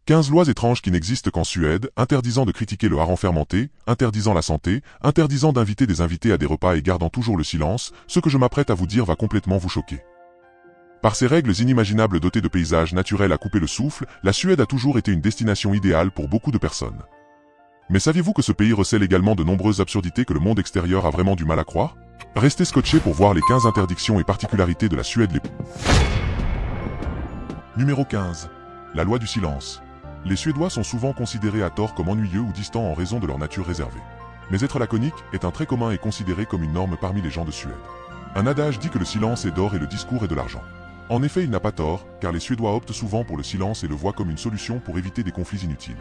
15 lois étranges qui n'existent qu'en Suède, interdisant de critiquer le hareng fermenté, interdisant la santé, interdisant d'inviter des invités à des repas et gardant toujours le silence, ce que je m'apprête à vous dire va complètement vous choquer. Par ses règles inimaginables dotées de paysages naturels à couper le souffle, la Suède a toujours été une destination idéale pour beaucoup de personnes. Mais saviez-vous que ce pays recèle également de nombreuses absurdités que le monde extérieur a vraiment du mal à croire? Restez scotchés pour voir les 15 interdictions et particularités de la Suède. Numéro 15. La loi du silence. Les Suédois sont souvent considérés à tort comme ennuyeux ou distants en raison de leur nature réservée. Mais être laconique est un trait commun et considéré comme une norme parmi les gens de Suède. Un adage dit que le silence est d'or et le discours est de l'argent. En effet, il n'a pas tort, car les Suédois optent souvent pour le silence et le voient comme une solution pour éviter des conflits inutiles.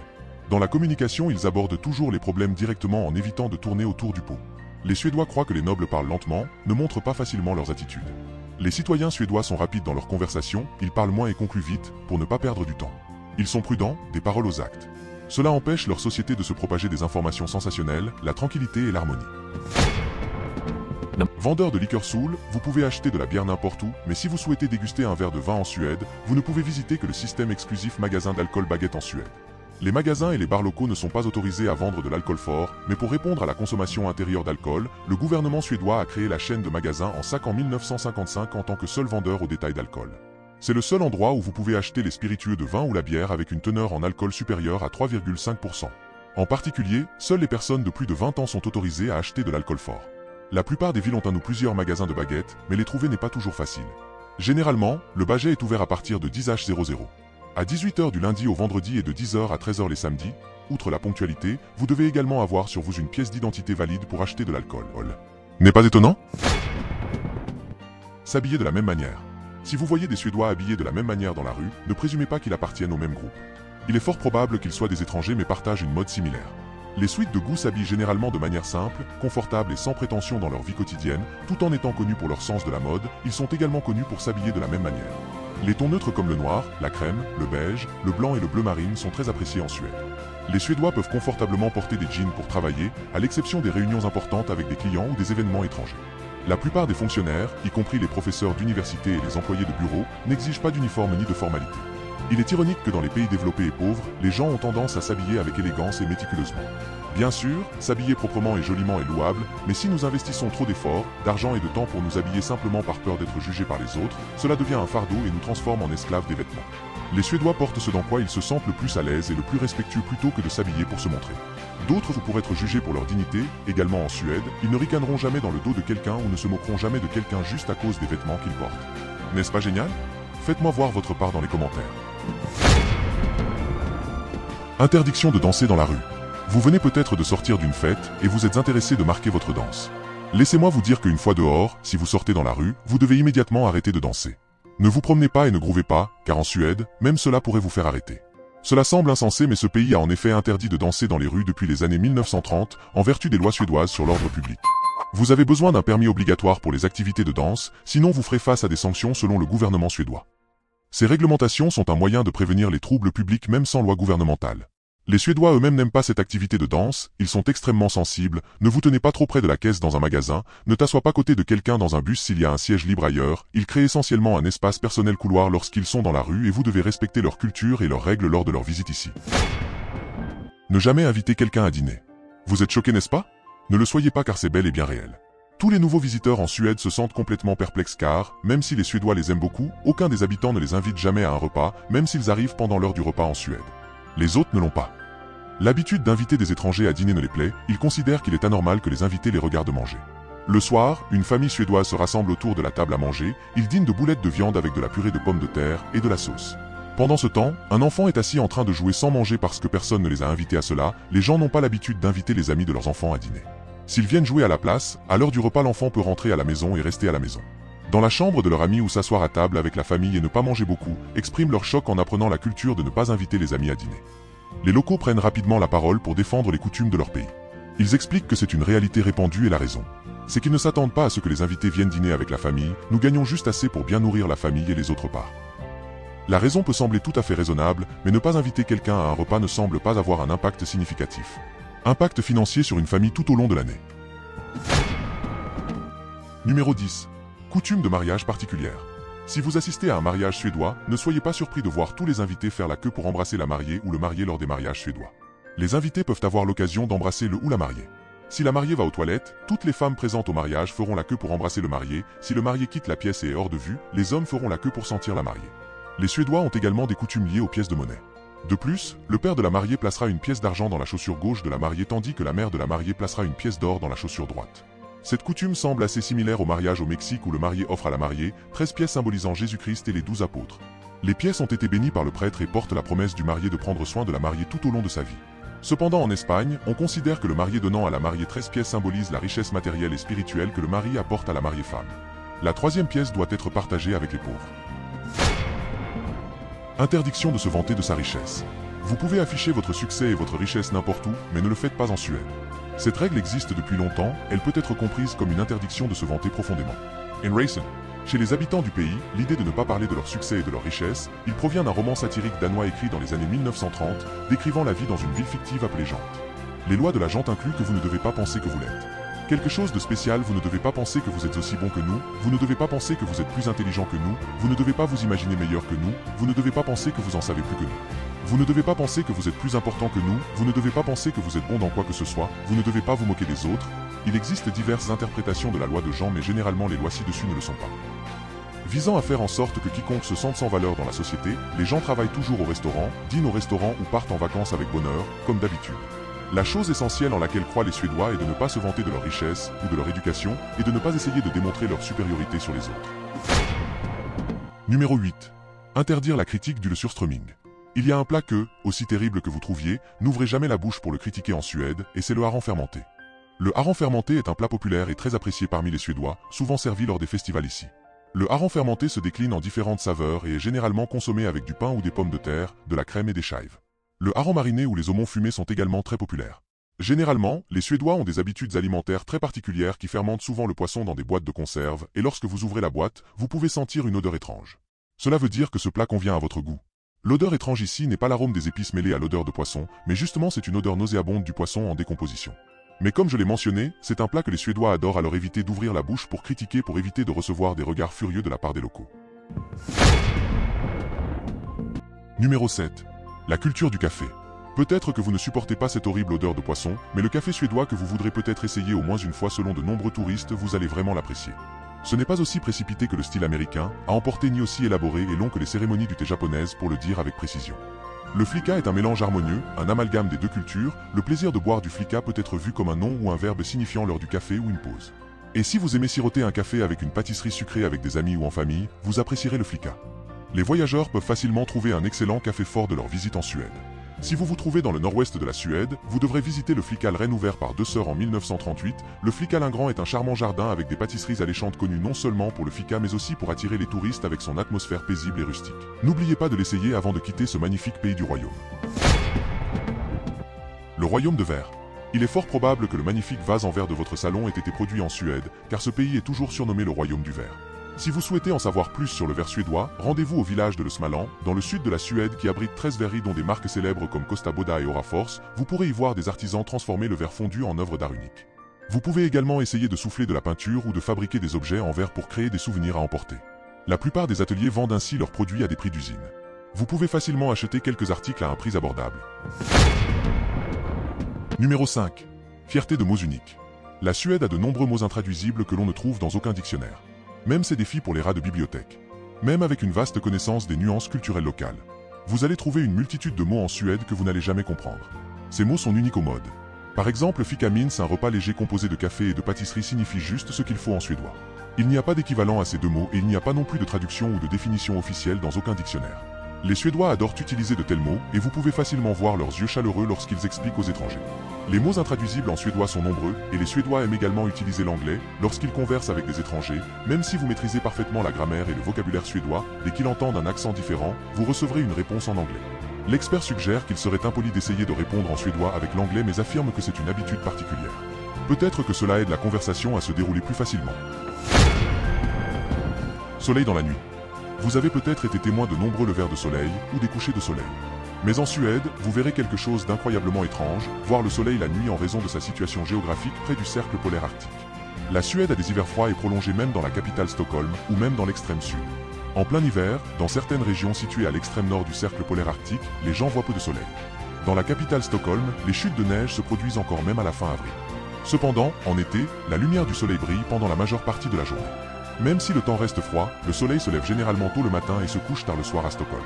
Dans la communication, ils abordent toujours les problèmes directement en évitant de tourner autour du pot. Les Suédois croient que les nobles parlent lentement, ne montrent pas facilement leurs attitudes. Les citoyens suédois sont rapides dans leurs conversations, ils parlent moins et concluent vite, pour ne pas perdre du temps. Ils sont prudents, des paroles aux actes. Cela empêche leur société de se propager des informations sensationnelles, la tranquillité et l'harmonie. Vendeur de liqueurs saoul, vous pouvez acheter de la bière n'importe où, mais si vous souhaitez déguster un verre de vin en Suède, vous ne pouvez visiter que le système exclusif magasin d'alcool Baguette en Suède. Les magasins et les bars locaux ne sont pas autorisés à vendre de l'alcool fort, mais pour répondre à la consommation intérieure d'alcool, le gouvernement suédois a créé la chaîne de magasins en sac en 1955 en tant que seul vendeur au détail d'alcool. C'est le seul endroit où vous pouvez acheter les spiritueux de vin ou la bière avec une teneur en alcool supérieure à 3,5%. En particulier, seules les personnes de plus de 20 ans sont autorisées à acheter de l'alcool fort. La plupart des villes ont un ou plusieurs magasins de baguettes, mais les trouver n'est pas toujours facile. Généralement, le Baget est ouvert à partir de 10h00. À 18h du lundi au vendredi et de 10h à 13h les samedis. Outre la ponctualité, vous devez également avoir sur vous une pièce d'identité valide pour acheter de l'alcool. N'est pas étonnant? S'habiller de la même manière. Si vous voyez des Suédois habillés de la même manière dans la rue, ne présumez pas qu'ils appartiennent au même groupe. Il est fort probable qu'ils soient des étrangers mais partagent une mode similaire. Les suites de goût s'habillent généralement de manière simple, confortable et sans prétention dans leur vie quotidienne, tout en étant connus pour leur sens de la mode, ils sont également connus pour s'habiller de la même manière. Les tons neutres comme le noir, la crème, le beige, le blanc et le bleu marine sont très appréciés en Suède. Les Suédois peuvent confortablement porter des jeans pour travailler, à l'exception des réunions importantes avec des clients ou des événements étrangers. La plupart des fonctionnaires, y compris les professeurs d'université et les employés de bureau, n'exigent pas d'uniforme ni de formalité. Il est ironique que dans les pays développés et pauvres, les gens ont tendance à s'habiller avec élégance et méticuleusement. Bien sûr, s'habiller proprement et joliment est louable, mais si nous investissons trop d'efforts, d'argent et de temps pour nous habiller simplement par peur d'être jugés par les autres, cela devient un fardeau et nous transforme en esclaves des vêtements. Les Suédois portent ce dans quoi ils se sentent le plus à l'aise et le plus respectueux plutôt que de s'habiller pour se montrer. D'autres pour être jugés pour leur dignité, également en Suède, ils ne ricaneront jamais dans le dos de quelqu'un ou ne se moqueront jamais de quelqu'un juste à cause des vêtements qu'ils portent. N'est-ce pas génial? Faites-moi voir votre part dans les commentaires. Interdiction de danser dans la rue. Vous venez peut-être de sortir d'une fête et vous êtes intéressé de marquer votre danse. Laissez-moi vous dire qu'une fois dehors, si vous sortez dans la rue, vous devez immédiatement arrêter de danser. Ne vous promenez pas et ne grouvez pas, car en Suède, même cela pourrait vous faire arrêter. Cela semble insensé mais ce pays a en effet interdit de danser dans les rues depuis les années 1930, en vertu des lois suédoises sur l'ordre public. Vous avez besoin d'un permis obligatoire pour les activités de danse, sinon vous ferez face à des sanctions selon le gouvernement suédois. Ces réglementations sont un moyen de prévenir les troubles publics même sans loi gouvernementale. Les Suédois eux-mêmes n'aiment pas cette activité de danse, ils sont extrêmement sensibles, ne vous tenez pas trop près de la caisse dans un magasin, ne t'assois pas à côté de quelqu'un dans un bus s'il y a un siège libre ailleurs, ils créent essentiellement un espace personnel couloir lorsqu'ils sont dans la rue et vous devez respecter leur culture et leurs règles lors de leur visite ici. Ne jamais inviter quelqu'un à dîner. Vous êtes choqué n'est-ce pas? Ne le soyez pas car c'est bel et bien réel. Tous les nouveaux visiteurs en Suède se sentent complètement perplexes car, même si les Suédois les aiment beaucoup, aucun des habitants ne les invite jamais à un repas, même s'ils arrivent pendant l'heure du repas en Suède. Les autres ne l'ont pas. L'habitude d'inviter des étrangers à dîner ne les plaît, ils considèrent qu'il est anormal que les invités les regardent manger. Le soir, une famille suédoise se rassemble autour de la table à manger, ils dînent de boulettes de viande avec de la purée de pommes de terre et de la sauce. Pendant ce temps, un enfant est assis en train de jouer sans manger parce que personne ne les a invités à cela, les gens n'ont pas l'habitude d'inviter les amis de leurs enfants à dîner. S'ils viennent jouer à la place, à l'heure du repas l'enfant peut rentrer à la maison et rester à la maison. Dans la chambre de leur ami ou s'asseoir à table avec la famille et ne pas manger beaucoup, expriment leur choc en apprenant la culture de ne pas inviter les amis à dîner. Les locaux prennent rapidement la parole pour défendre les coutumes de leur pays. Ils expliquent que c'est une réalité répandue et la raison. C'est qu'ils ne s'attendent pas à ce que les invités viennent dîner avec la famille, nous gagnons juste assez pour bien nourrir la famille et les autres parts. La raison peut sembler tout à fait raisonnable, mais ne pas inviter quelqu'un à un repas ne semble pas avoir un impact significatif. Impact financier sur une famille tout au long de l'année. Numéro 10. Coutume de mariage particulière. Si vous assistez à un mariage suédois, ne soyez pas surpris de voir tous les invités faire la queue pour embrasser la mariée ou le marié lors des mariages suédois. Les invités peuvent avoir l'occasion d'embrasser le ou la mariée. Si la mariée va aux toilettes, toutes les femmes présentes au mariage feront la queue pour embrasser le marié. Si le marié quitte la pièce et est hors de vue, les hommes feront la queue pour sentir la mariée. Les Suédois ont également des coutumes liées aux pièces de monnaie. De plus, le père de la mariée placera une pièce d'argent dans la chaussure gauche de la mariée tandis que la mère de la mariée placera une pièce d'or dans la chaussure droite. Cette coutume semble assez similaire au mariage au Mexique où le marié offre à la mariée 13 pièces symbolisant Jésus-Christ et les 12 apôtres. Les pièces ont été bénies par le prêtre et portent la promesse du marié de prendre soin de la mariée tout au long de sa vie. Cependant en Espagne, on considère que le marié donnant à la mariée 13 pièces symbolise la richesse matérielle et spirituelle que le mari apporte à la mariée femme. La troisième pièce doit être partagée avec les pauvres. Interdiction de se vanter de sa richesse. Vous pouvez afficher votre succès et votre richesse n'importe où, mais ne le faites pas en Suède. Cette règle existe depuis longtemps, elle peut être comprise comme une interdiction de se vanter profondément. En Racen. Chez les habitants du pays, l'idée de ne pas parler de leur succès et de leur richesse, il provient d'un roman satirique danois écrit dans les années 1930, décrivant la vie dans une ville fictive appelée Jante. Les lois de la Jante incluent que vous ne devez pas penser que vous l'êtes. Quelque chose de spécial, vous ne devez pas penser que vous êtes aussi bon que nous, vous ne devez pas penser que vous êtes plus intelligent que nous, vous ne devez pas vous imaginer meilleur que nous, vous ne devez pas penser que vous en savez plus que nous. Vous ne devez pas penser que vous êtes plus important que nous, vous ne devez pas penser que vous êtes bon dans quoi que ce soit, vous ne devez pas vous moquer des autres. Il existe diverses interprétations de la loi de Jean mais généralement les lois ci-dessus ne le sont pas. Visant à faire en sorte que quiconque se sente sans valeur dans la société, les gens travaillent toujours au restaurant, dînent au restaurant ou partent en vacances avec bonheur, comme d'habitude. La chose essentielle en laquelle croient les Suédois est de ne pas se vanter de leur richesse ou de leur éducation et de ne pas essayer de démontrer leur supériorité sur les autres. Numéro 8. Interdire la critique du surströmming. Il y a un plat que, aussi terrible que vous trouviez, n'ouvrez jamais la bouche pour le critiquer en Suède, et c'est le hareng fermenté. Le hareng fermenté est un plat populaire et très apprécié parmi les Suédois, souvent servi lors des festivals ici. Le hareng fermenté se décline en différentes saveurs et est généralement consommé avec du pain ou des pommes de terre, de la crème et des chives. Le hareng mariné ou les aumônes fumés sont également très populaires. Généralement, les Suédois ont des habitudes alimentaires très particulières qui fermentent souvent le poisson dans des boîtes de conserve, et lorsque vous ouvrez la boîte, vous pouvez sentir une odeur étrange. Cela veut dire que ce plat convient à votre goût. L'odeur étrange ici n'est pas l'arôme des épices mêlées à l'odeur de poisson, mais justement c'est une odeur nauséabonde du poisson en décomposition. Mais comme je l'ai mentionné, c'est un plat que les Suédois adorent alors éviter d'ouvrir la bouche pour critiquer pour éviter de recevoir des regards furieux de la part des locaux. Numéro 7. La culture du café. Peut-être que vous ne supportez pas cette horrible odeur de poisson, mais le café suédois que vous voudrez peut-être essayer au moins une fois selon de nombreux touristes, vous allez vraiment l'apprécier. Ce n'est pas aussi précipité que le style américain, à emporter ni aussi élaboré et long que les cérémonies du thé japonaises pour le dire avec précision. Le flicka est un mélange harmonieux, un amalgame des deux cultures, le plaisir de boire du flicka peut être vu comme un nom ou un verbe signifiant l'heure du café ou une pause. Et si vous aimez siroter un café avec une pâtisserie sucrée avec des amis ou en famille, vous apprécierez le flicka. Les voyageurs peuvent facilement trouver un excellent café fort de leur visite en Suède. Si vous vous trouvez dans le nord-ouest de la Suède, vous devrez visiter le Flickalren ouvert par deux sœurs en 1938. Le Flickalengran est un charmant jardin avec des pâtisseries alléchantes connues non seulement pour le fika mais aussi pour attirer les touristes avec son atmosphère paisible et rustique. N'oubliez pas de l'essayer avant de quitter ce magnifique pays du royaume. Le royaume de verre. Il est fort probable que le magnifique vase en verre de votre salon ait été produit en Suède, car ce pays est toujours surnommé le royaume du verre. Si vous souhaitez en savoir plus sur le verre suédois, rendez-vous au village de Smaland, dans le sud de la Suède qui abrite 13 verreries dont des marques célèbres comme Kosta Boda et Orafors. Vous pourrez y voir des artisans transformer le verre fondu en œuvre d'art unique. Vous pouvez également essayer de souffler de la peinture ou de fabriquer des objets en verre pour créer des souvenirs à emporter. La plupart des ateliers vendent ainsi leurs produits à des prix d'usine. Vous pouvez facilement acheter quelques articles à un prix abordable. Numéro 5. Fierté de mots uniques. La Suède a de nombreux mots intraduisibles que l'on ne trouve dans aucun dictionnaire. Même ces défis pour les rats de bibliothèque. Même avec une vaste connaissance des nuances culturelles locales. Vous allez trouver une multitude de mots en Suède que vous n'allez jamais comprendre. Ces mots sont uniques au mode. Par exemple, fikamins, un repas léger composé de café et de pâtisserie signifie juste ce qu'il faut en suédois. Il n'y a pas d'équivalent à ces deux mots et il n'y a pas non plus de traduction ou de définition officielle dans aucun dictionnaire. Les Suédois adorent utiliser de tels mots et vous pouvez facilement voir leurs yeux chaleureux lorsqu'ils expliquent aux étrangers. Les mots intraduisibles en suédois sont nombreux et les Suédois aiment également utiliser l'anglais lorsqu'ils conversent avec des étrangers. Même si vous maîtrisez parfaitement la grammaire et le vocabulaire suédois, dès qu'ils entendent un accent différent, vous recevrez une réponse en anglais. L'expert suggère qu'il serait impoli d'essayer de répondre en suédois avec l'anglais mais affirme que c'est une habitude particulière. Peut-être que cela aide la conversation à se dérouler plus facilement. Soleil dans la nuit. Vous avez peut-être été témoin de nombreux levers de soleil ou des couchers de soleil. Mais en Suède, vous verrez quelque chose d'incroyablement étrange, voir le soleil la nuit en raison de sa situation géographique près du cercle polaire arctique. La Suède a des hivers froids et prolongés même dans la capitale Stockholm ou même dans l'extrême sud. En plein hiver, dans certaines régions situées à l'extrême nord du cercle polaire arctique, les gens voient peu de soleil. Dans la capitale Stockholm, les chutes de neige se produisent encore même à la fin avril. Cependant, en été, la lumière du soleil brille pendant la majeure partie de la journée. Même si le temps reste froid, le soleil se lève généralement tôt le matin et se couche tard le soir à Stockholm.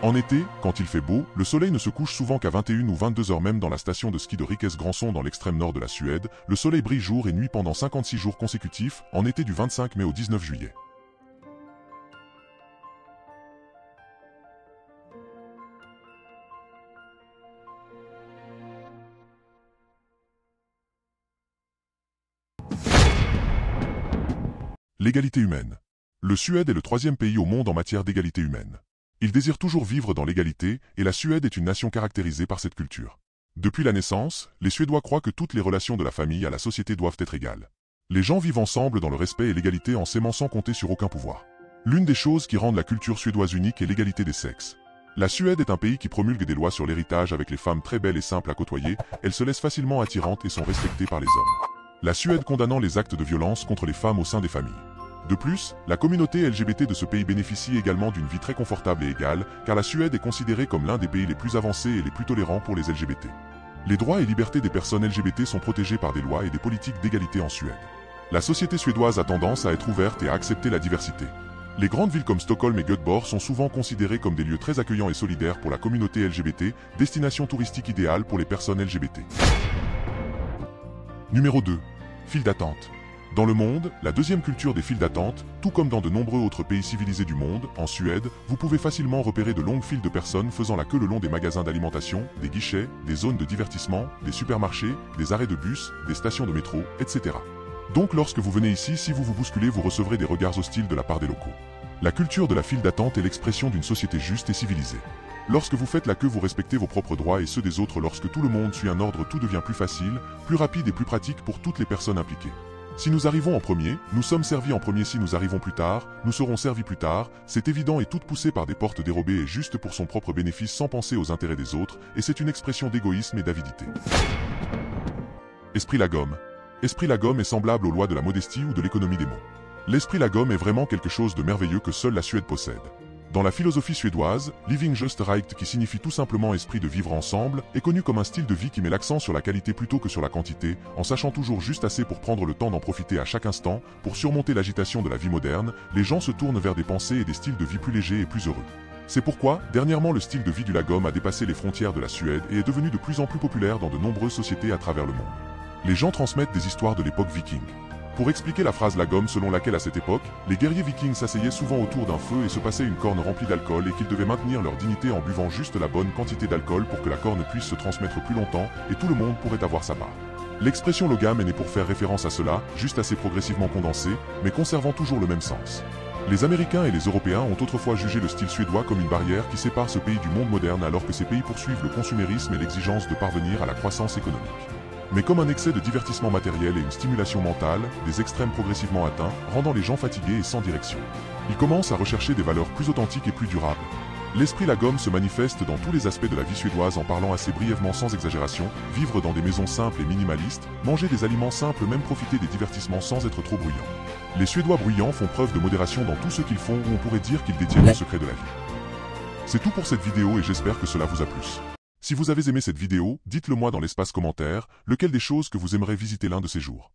En été, quand il fait beau, le soleil ne se couche souvent qu'à 21 ou 22 heures. Même dans la station de ski de Rikes-Granson dans l'extrême nord de la Suède, le soleil brille jour et nuit pendant 56 jours consécutifs, en été du 25 mai au 19 juillet. L'égalité humaine. Le Suède est le troisième pays au monde en matière d'égalité humaine. Il désire toujours vivre dans l'égalité, et la Suède est une nation caractérisée par cette culture. Depuis la naissance, les Suédois croient que toutes les relations de la famille à la société doivent être égales. Les gens vivent ensemble dans le respect et l'égalité en s'aimant sans compter sur aucun pouvoir. L'une des choses qui rendent la culture suédoise unique est l'égalité des sexes. La Suède est un pays qui promulgue des lois sur l'héritage avec les femmes très belles et simples à côtoyer, elles se laissent facilement attirantes et sont respectées par les hommes. La Suède condamnant les actes de violence contre les femmes au sein des familles. De plus, la communauté LGBT de ce pays bénéficie également d'une vie très confortable et égale, car la Suède est considérée comme l'un des pays les plus avancés et les plus tolérants pour les LGBT. Les droits et libertés des personnes LGBT sont protégés par des lois et des politiques d'égalité en Suède. La société suédoise a tendance à être ouverte et à accepter la diversité. Les grandes villes comme Stockholm et Göteborg sont souvent considérées comme des lieux très accueillants et solidaires pour la communauté LGBT, destination touristique idéale pour les personnes LGBT. Numéro 2. File d'attente. Dans le monde, la deuxième culture des files d'attente, tout comme dans de nombreux autres pays civilisés du monde, en Suède, vous pouvez facilement repérer de longues files de personnes faisant la queue le long des magasins d'alimentation, des guichets, des zones de divertissement, des supermarchés, des arrêts de bus, des stations de métro, etc. Donc lorsque vous venez ici, si vous vous bousculez, vous recevrez des regards hostiles de la part des locaux. La culture de la file d'attente est l'expression d'une société juste et civilisée. Lorsque vous faites la queue, vous respectez vos propres droits et ceux des autres. Lorsque tout le monde suit un ordre, tout devient plus facile, plus rapide et plus pratique pour toutes les personnes impliquées. Si nous arrivons en premier, nous sommes servis en premier. Si nous arrivons plus tard, nous serons servis plus tard. C'est évident et toute poussée par des portes dérobées et juste pour son propre bénéfice sans penser aux intérêts des autres, et c'est une expression d'égoïsme et d'avidité. Esprit lagom. Esprit lagom est semblable aux lois de la modestie ou de l'économie des mots. L'esprit lagom est vraiment quelque chose de merveilleux que seule la Suède possède. Dans la philosophie suédoise, Living just right, qui signifie tout simplement esprit de vivre ensemble, est connu comme un style de vie qui met l'accent sur la qualité plutôt que sur la quantité, en sachant toujours juste assez pour prendre le temps d'en profiter à chaque instant. Pour surmonter l'agitation de la vie moderne, les gens se tournent vers des pensées et des styles de vie plus légers et plus heureux. C'est pourquoi, dernièrement, le style de vie du lagom a dépassé les frontières de la Suède et est devenu de plus en plus populaire dans de nombreuses sociétés à travers le monde. Les gens transmettent des histoires de l'époque viking. Pour expliquer la phrase lagom selon laquelle à cette époque, les guerriers vikings s'asseyaient souvent autour d'un feu et se passaient une corne remplie d'alcool et qu'ils devaient maintenir leur dignité en buvant juste la bonne quantité d'alcool pour que la corne puisse se transmettre plus longtemps et tout le monde pourrait avoir sa part. L'expression logam est née pour faire référence à cela, juste assez progressivement condensé, mais conservant toujours le même sens. Les Américains et les Européens ont autrefois jugé le style suédois comme une barrière qui sépare ce pays du monde moderne alors que ces pays poursuivent le consumérisme et l'exigence de parvenir à la croissance économique. Mais comme un excès de divertissement matériel et une stimulation mentale, des extrêmes progressivement atteints, rendant les gens fatigués et sans direction. Ils commencent à rechercher des valeurs plus authentiques et plus durables. L'esprit lagom se manifeste dans tous les aspects de la vie suédoise en parlant assez brièvement sans exagération, vivre dans des maisons simples et minimalistes, manger des aliments simples, même profiter des divertissements sans être trop bruyants. Les Suédois bruyants font preuve de modération dans tout ce qu'ils font, où on pourrait dire qu'ils détiennent le secret de la vie. C'est tout pour cette vidéo et j'espère que cela vous a plu. Si vous avez aimé cette vidéo, dites-le moi dans l'espace commentaire, lequel des choses que vous aimeriez visiter l'un de ces jours.